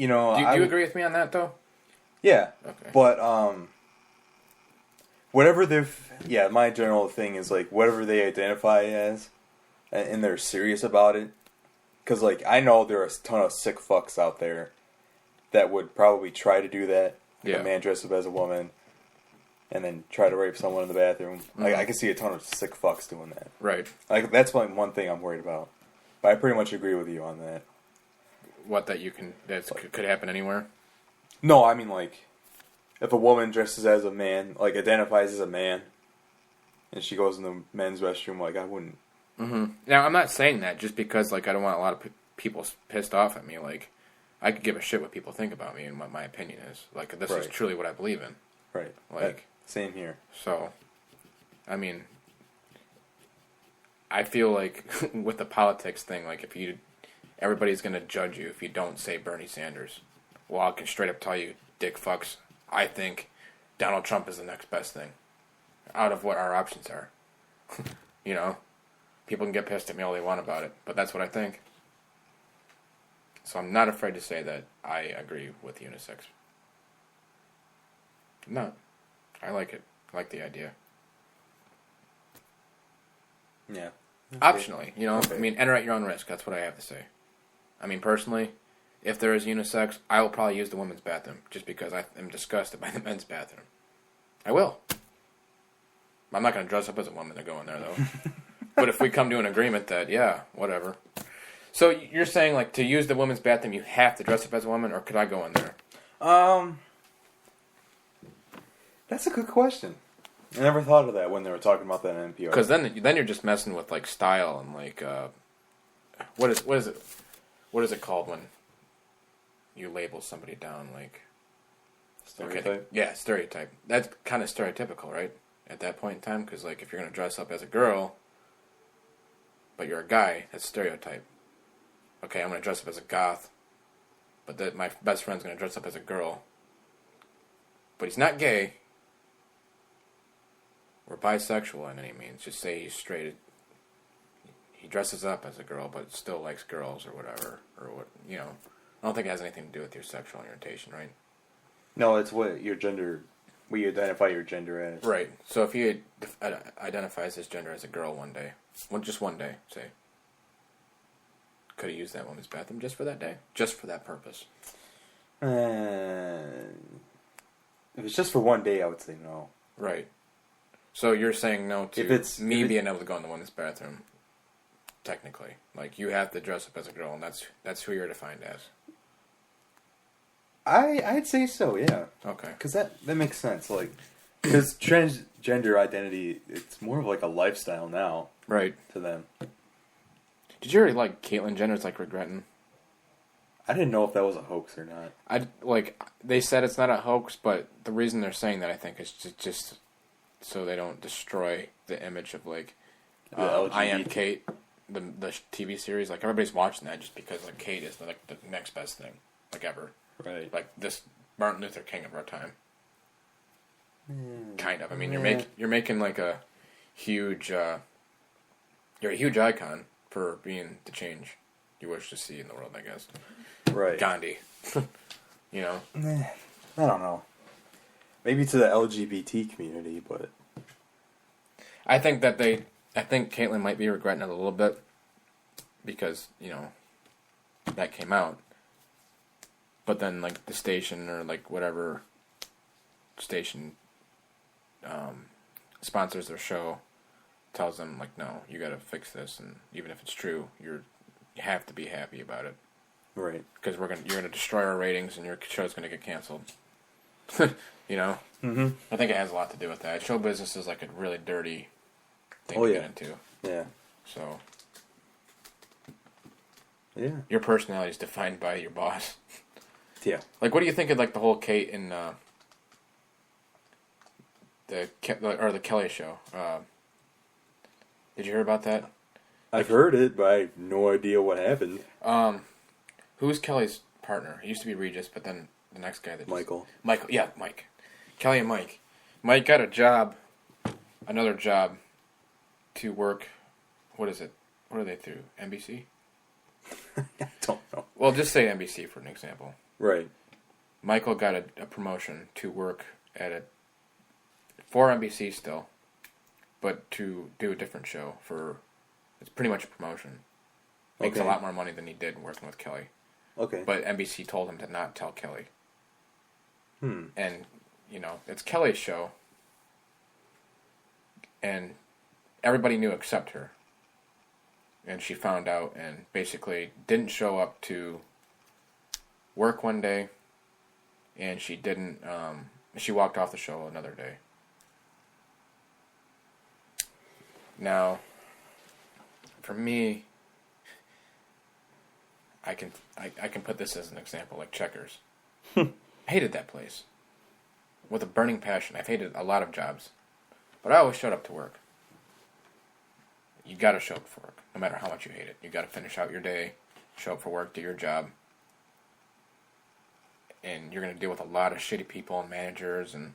you know, Do you agree with me on that though? Yeah. Okay. But whatever my general thing is like whatever they identify as, and they're serious about it. Because like I know there are a ton of sick fucks out there that would probably try to do that. Yeah. A man dressed up as a woman, and then try to rape someone in the bathroom. Mm-hmm. Like I can see a ton of sick fucks doing that. Right. Like that's like one thing I'm worried about. But I pretty much agree with you on that. What could happen anywhere? No, I mean like if a woman dresses as a man, like identifies as a man, and she goes in the men's restroom, like I wouldn't. Mm-hmm. Now I'm not saying that just because like I don't want a lot of people pissed off at me. Like I could give a shit what people think about me and what my opinion is. Like this is truly what I believe in. Right. Like same here. So, I mean, I feel like with the politics thing, like everybody's gonna judge you if you don't say Bernie Sanders. Well, I can straight up tell you, dick fucks, I think Donald Trump is the next best thing out of what our options are. You know, people can get pissed at me all they want about it, but that's what I think. So I'm not afraid to say that I agree with unisex. No, I like it. I like the idea. Yeah. Optionally, you know, Okay. I mean, enter at your own risk. That's what I have to say. I mean, personally, if there is unisex, I will probably use the women's bathroom just because I am disgusted by the men's bathroom. I will. I'm not going to dress up as a woman to go in there, though. But if we come to an agreement that, yeah, whatever. So you're saying, like, to use the women's bathroom, you have to dress up as a woman, or could I go in there? That's a good question. I never thought of that when they were talking about that in NPR. Because then you're just messing with, like, style and, like, what is it called when you label somebody down, like... Stereotype? Okay, yeah, stereotype. That's kind of stereotypical, right? At that point in time, because, like, if you're going to dress up as a girl, but you're a guy, that's stereotype. Okay, I'm going to dress up as a goth, but my best friend's going to dress up as a girl. But he's not gay, or bisexual in any means. Just say he's straight. He dresses up as a girl, but still likes girls or whatever. Or what, you know. I don't think it has anything to do with your sexual orientation, right? No, it's what your gender... What you identify your gender as. Right. So if he identifies his gender as a girl one day, just one day, say, could he use that woman's bathroom just for that day? Just for that purpose? If it's just for one day, I would say no. Right. So you're saying no to being able to go in the women's bathroom, technically. Like, you have to dress up as a girl, and that's who you're defined as. I'd say so, yeah. Okay. Because that makes sense. Like, because transgender identity, it's more of like a lifestyle now. Right. To them. Did you hear, like, Caitlyn Jenner's, like, regretting? I didn't know if that was a hoax or not. They said it's not a hoax, but the reason they're saying that, I think, is just so they don't destroy the image of, like, I Am Kate, the TV series. Like, everybody's watching that just because, like, Kate is, like, the next best thing, like, ever. Right. Like, this Martin Luther King of our time. Kind of. I mean, Yeah. you're making, like, a huge, you're a huge icon for being the change you wish to see in the world, I guess. Right. Gandhi. You know? I don't know. Maybe to the LGBT community, but... I think Caitlyn might be regretting it a little bit because, you know, that came out. But then, like, the station or, like, whatever station sponsors their show tells them, like, no, you gotta fix this, and even if it's true, you have to be happy about it. Right. Because you're gonna destroy our ratings, and your show's gonna get canceled. You know? Mm-hmm. I think it has a lot to do with that. Show business is, like, a really dirty thing to get into. Yeah. So... Yeah. Your personality is defined by your boss. Yeah. Like, what do you think of, like, the whole Kate and the Kelly show? Did you hear about that? I've heard it, but I have no idea what happened. Who's Kelly's partner? It used to be Regis, but then the next guy... Michael. Yeah, Mike. Kelly and Mike. Mike got another job to work... What is it? What are they through? NBC? I don't know. Well, just say NBC for an example. Right. Michael got a promotion to work for NBC still, but to do a different show it's pretty much a promotion. Makes a lot more money than he did working with Kelly. Okay. But NBC told him to not tell Kelly. And it's Kelly's show, and everybody knew except her. And she found out and basically didn't show up to work one day, and she didn't, she walked off the show another day. Now, for me, I can put this as an example, like Checkers. I hated that place. With a burning passion. I've hated a lot of jobs. But I always showed up to work. You gotta show up for work, no matter how much you hate it. You gotta finish out your day, show up for work, do your job. And you're gonna deal with a lot of shitty people and managers, and,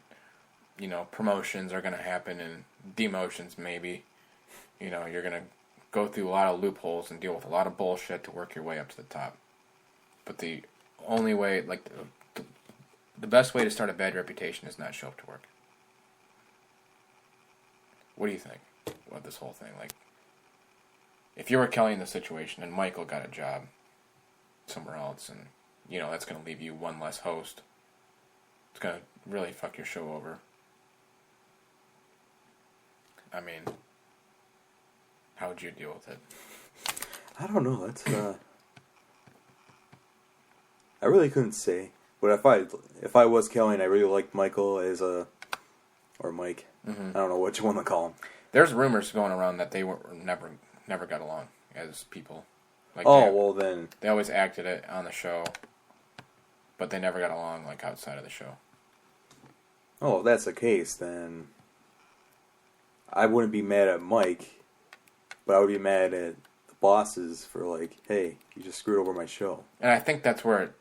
promotions are gonna happen, and demotions maybe. You're gonna go through a lot of loopholes and deal with a lot of bullshit to work your way up to the top. But the only way, the best way to start a bad reputation is not show up to work. What do you think about this whole thing? If you were Kelly in this situation and Michael got a job somewhere else, and, that's going to leave you one less host, it's going to really fuck your show over. I mean, how would you deal with it? I don't know. That's I really couldn't say. But if I was Kelly and I really liked Michael or Mike, I don't know which one to call him. There's rumors going around that they were never got along as people. Well then they always acted it on the show, but they never got along outside of the show. Oh, if that's the case, then I wouldn't be mad at Mike, but I would be mad at the bosses for hey, you just screwed over my show. And I think that's what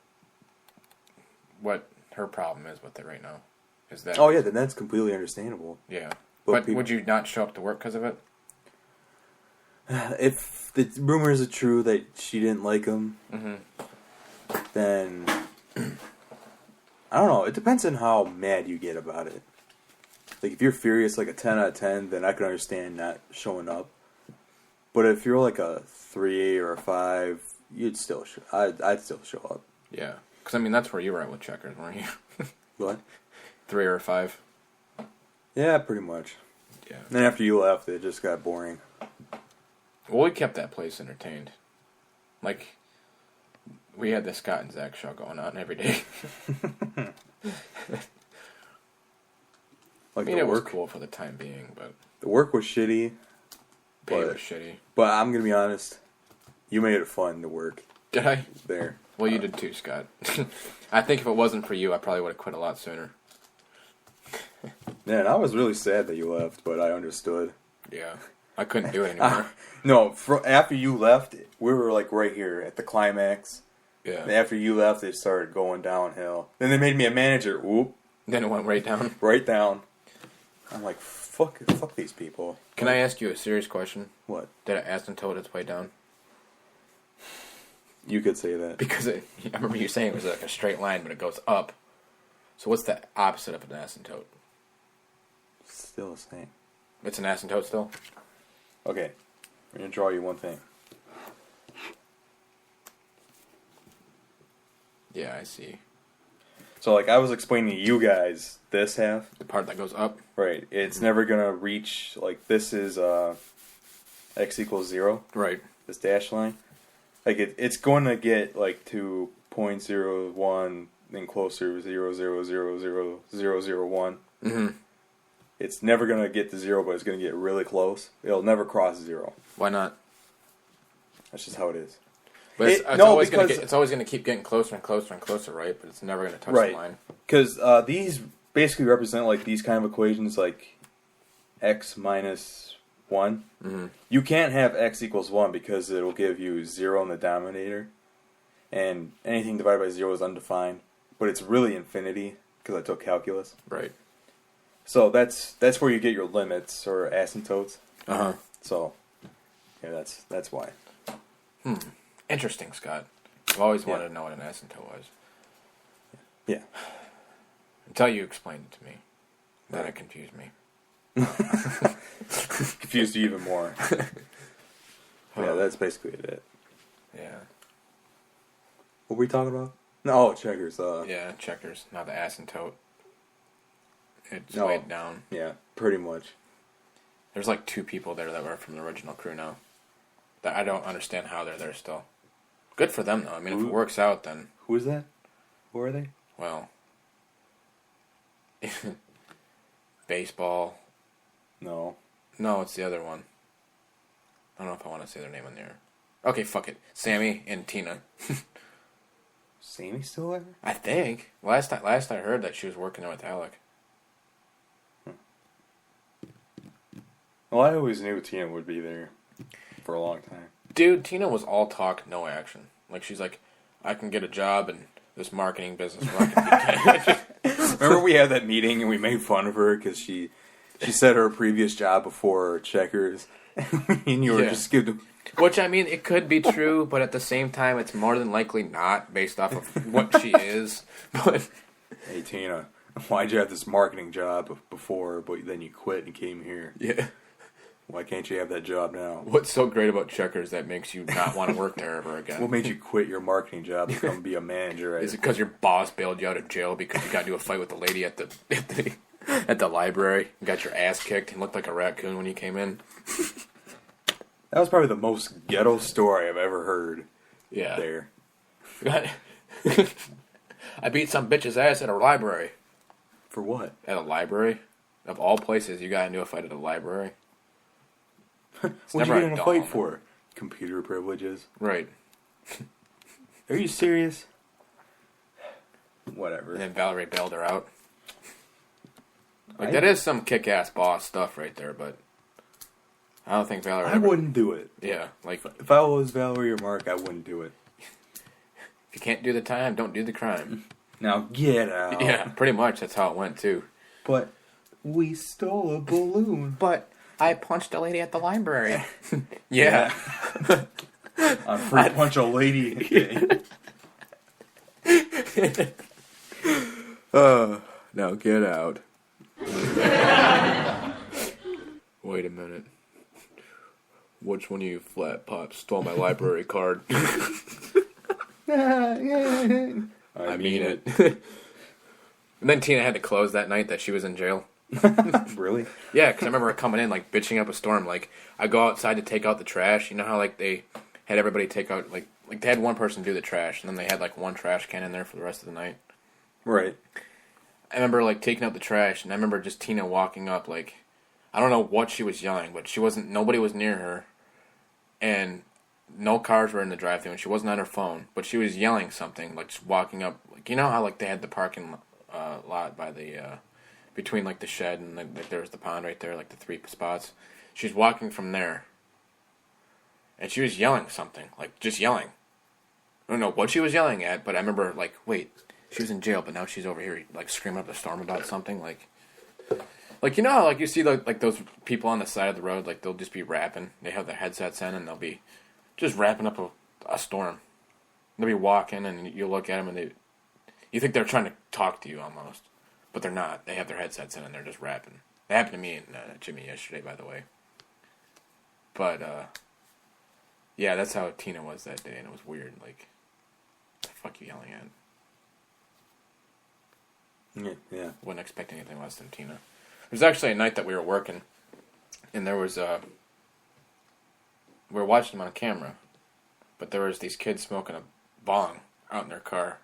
her problem is with it right now. Is that? Oh yeah, then that's completely understandable. Yeah, but would you not show up to work because of it? If the rumors are true that she didn't like him, then I don't know. It depends on how mad you get about it. If you're furious, a 10 out of 10, then I can understand not showing up. But if you're a 3 or a 5, you'd still I'd still show up. Yeah, because that's where you were at with Checkers, weren't you? What? 3 or 5. Yeah, pretty much. Yeah. And then after you left, it just got boring. Well, we kept that place entertained. We had the Scott and Zach show going on every day. It was cool for the time being, but the work was shitty. Pay was shitty. But I'm gonna be honest, you made it fun to work. Did I? There. Well, you did too, Scott. I think if it wasn't for you, I probably would have quit a lot sooner. Man, I was really sad that you left, but I understood. Yeah. I couldn't do it anymore. No, after you left, we were right here at the climax. Yeah. And after you left, it started going downhill. Then they made me a manager. Whoop. Then it went right down. Right down. I'm like, fuck these people. Can I ask you a serious question? What? Did it asymptote its way down? You could say that. Because I remember you saying it was a straight line, but it goes up. So what's the opposite of an asymptote? Still the same. It's an asymptote still? Okay. I'm going to draw you one thing. Yeah, I see. So, I was explaining to you guys this half. The part that goes up? Right. It's never going to reach, this is x equals 0. Right. This dash line. It's going to get, to 0.01, then closer, 0.0000001. Mm-hmm. It's never going to get to 0, but it's going to get really close. It'll never cross 0. Why not? That's just how it is. But it's always going to keep getting closer and closer and closer, right? But it's never going to touch the line. Because these basically represent these kind of equations, x minus 1. Mm-hmm. You can't have x equals 1 because it'll give you 0 in the denominator, and anything divided by 0 is undefined. But it's really infinity because I took calculus. Right. So that's where you get your limits or asymptotes. Uh-huh. So yeah, that's why. Interesting, Scott. I've always wanted to know what an asymptote was. Yeah. Until you explained it to me. Then it confused me. Confused you even more. Yeah, that's basically it. Yeah. What were we talking about? No, Checkers. Yeah, Checkers. Not the asymptote. It's No. weighed down. Yeah, pretty much. There's like 2 people there that were from the original crew now. That I don't understand how they're there still. Good for them, though. I mean, if it works out, then... Who is that? Who are they? Well... Baseball. No. No, it's the other one. I don't know if I want to say their name on there. Okay, fuck it. Sammy and Tina. Sammy's still there? I think. Last I heard that she was working there with Alec. Well, I always knew Tina would be there for a long time. Dude, Tina was all talk, no action. Like, she's like, I can get a job in this marketing business where I can be... Remember we had that meeting and we made fun of her because she said her previous job before Checkers, and you were just good. Which, I mean, it could be true, but at the same time, it's more than likely not based off of what she is. But Hey Tina, why'd you have this marketing job before, but then you quit and came here? yeah, Why can't you have that job now? what's so great about Checkers that makes you not want to work there ever again? What made you quit your marketing job and come be a manager? Is it because your boss bailed you out of jail because you got into a fight with the lady at the library and got your ass kicked and looked like a raccoon when you came in? That was probably the most ghetto story I've ever heard. Yeah. There. I beat some bitch's ass at a library. For what? At a library? Of all places, you got into a fight at a library? What'd you never get a in a dull fight moment. for? Computer privileges. Right. Are you serious? Whatever. And then Valerie bailed her out. Like, that is some kick-ass boss stuff right there, but I don't think Valerie... I wouldn't do it. Yeah, like, If I was Valerie or Mark, I wouldn't do it. if you can't do the time, don't do the crime. Now get out. Yeah, pretty much. That's how it went, too. But we stole a balloon. But I punched a lady at the library. Yeah. On free punch a lady day. Now get out. Wait a minute. Which one of you flat pops stole my library card? I mean it. And then Tina had to close that night that she was in jail. Really? Yeah, because I remember her coming in, like, bitching up a storm. Like, I go outside to take out the trash. You know how, like, they had everybody take out, like they had one person do the trash, and then they had, like, one trash can in there for the rest of the night. Right. I remember, like, taking out the trash, and I remember just Tina walking up, like, I don't know what she was yelling, but nobody was near her, and no cars were in the drive-thru, and she wasn't on her phone, but she was yelling something, like, just walking up, like, you know how, like, they had the parking lot by the, between, like, the shed and, like, there was the pond right there, like, the 3 spots. She's walking from there, and she was yelling something, like, just yelling. I don't know what she was yelling at, but I remember, like, wait, she was in jail, but now she's over here, like, screaming up a storm about something, like, you know how, like, you see, like, those people on the side of the road, like, they'll just be rapping. They have their headsets in, and they'll be just rapping up a storm. They'll be walking, and you look at them, and you think they're trying to talk to you, almost. But they're not. They have their headsets in, and they're just rapping. It happened to me and Jimmy yesterday, by the way. But, yeah, that's how Tina was that day, and it was weird. Like, what the fuck you yelling at? Yeah. Wasn't expecting anything less than Tina. It was actually a night that we were working, and there was, we were watching them on camera, but there was these kids smoking a bong out in their car.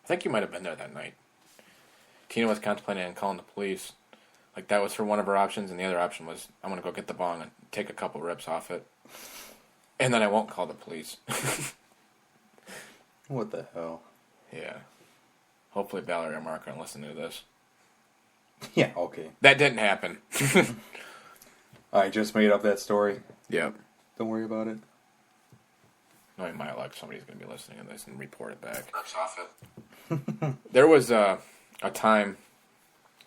I think you might have been there that night. Tina was contemplating on calling the police. Like, that was for one of her options, and the other option was, I'm going to go get the bong and take a couple rips off it. And then I won't call the police. What the hell? Yeah. Hopefully Valerie or Mark aren't listening to this. Yeah, okay. That didn't happen. I just made up that story. Yep. Don't worry about it. Knowing my luck, somebody's going to be listening to this and report it back. There was a time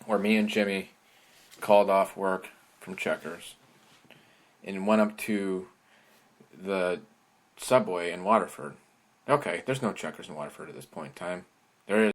where me and Jimmy called off work from Checkers and went up to the Subway in Waterford. Okay, there's no Checkers in Waterford at this point in time. There is